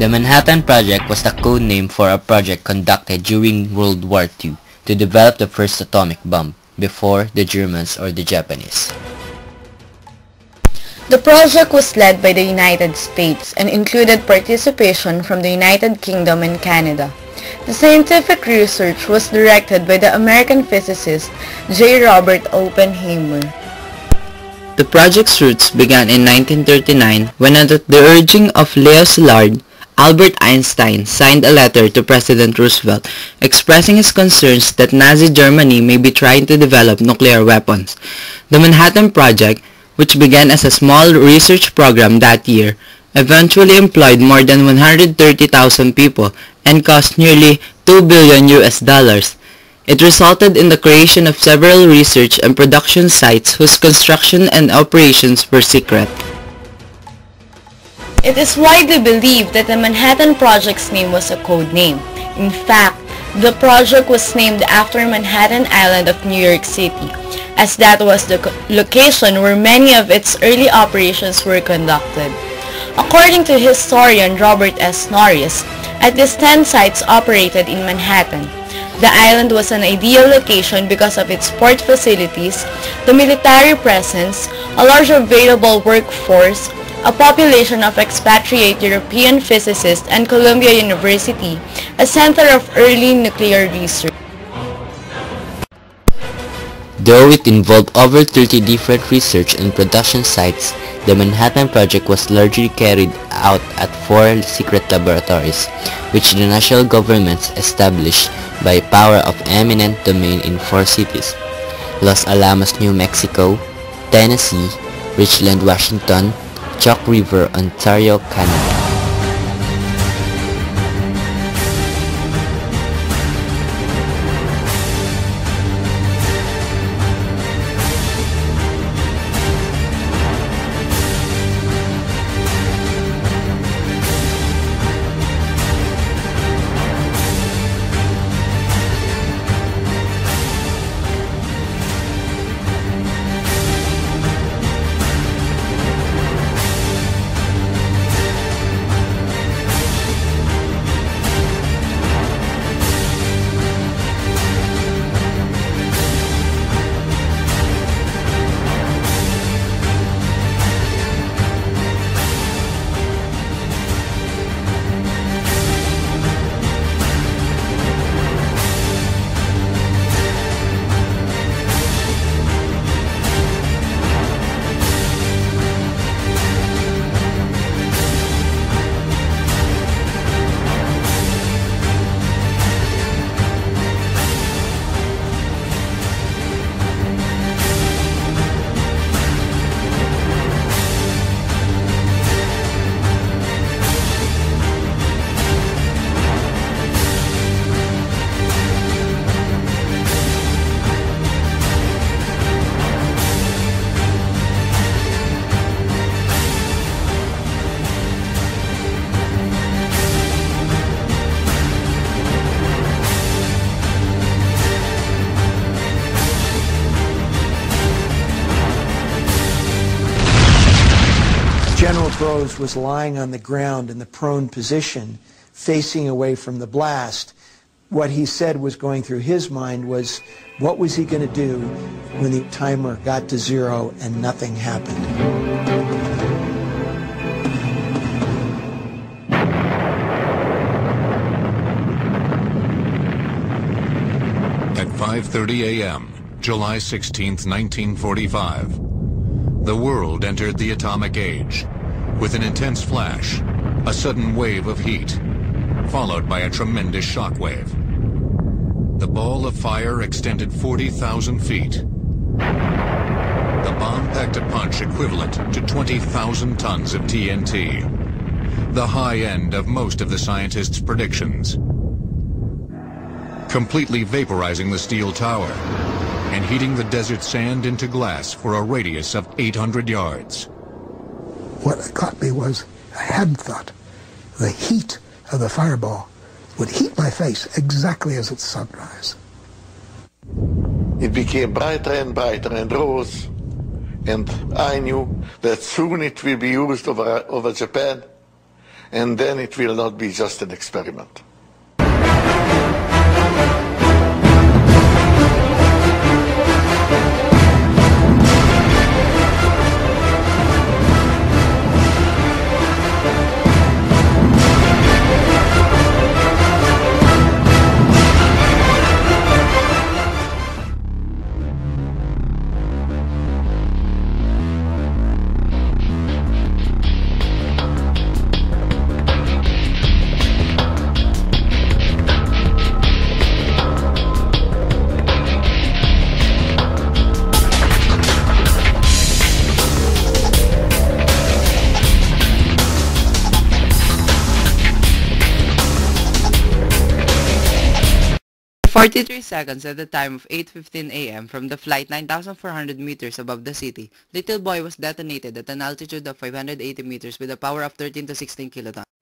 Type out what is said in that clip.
The Manhattan Project was the code name for a project conducted during World War II to develop the first atomic bomb before the Germans or the Japanese. The project was led by the United States and included participation from the United Kingdom and Canada. The scientific research was directed by the American physicist J. Robert Oppenheimer. The project's roots began in 1939 when, at the urging of Leo Szilard, Albert Einstein signed a letter to President Roosevelt expressing his concerns that Nazi Germany may be trying to develop nuclear weapons. The Manhattan Project, which began as a small research program that year, eventually employed more than 130,000 people and cost nearly $2 billion. It resulted in the creation of several research and production sites whose construction and operations were secret. It is widely believed that the Manhattan Project's name was a code name. In fact, the project was named after Manhattan Island of New York City, as that was the location where many of its early operations were conducted. According to historian Robert S. Norris, at least 10 sites operated in Manhattan. The island was an ideal location because of its port facilities, the military presence, a large available workforce, a population of expatriate European physicists, and Columbia University, a center of early nuclear research. Though it involved over 30 different research and production sites, the Manhattan Project was largely carried out at 4 secret laboratories, which the national governments established by power of eminent domain in 4 cities: Los Alamos, New Mexico; Tennessee; Richland, Washington; Chalk River, Ontario, Canada. General Groves was lying on the ground in the prone position, facing away from the blast. What he said was going through his mind was, what was he going to do when the timer got to 0 and nothing happened? At 5:30 a.m., July 16, 1945, the world entered the atomic age with an intense flash, a sudden wave of heat, followed by a tremendous shock wave. The ball of fire extended 40,000 feet. The bomb packed a punch equivalent to 20,000 tons of TNT, the high end of most of the scientists' predictions, completely vaporizing the steel tower and heating the desert sand into glass for a radius of 800 yards. What got me was, I hadn't thought the heat of the fireball would heat my face exactly as it's sunrise. It became brighter and brighter and rose, and I knew that soon it will be used over Japan, and then it will not be just an experiment. "43 seconds at the time of 8:15 a.m. from the flight 9,400 meters above the city, Little Boy was detonated at an altitude of 580 meters with a power of 13 to 16 kilotons.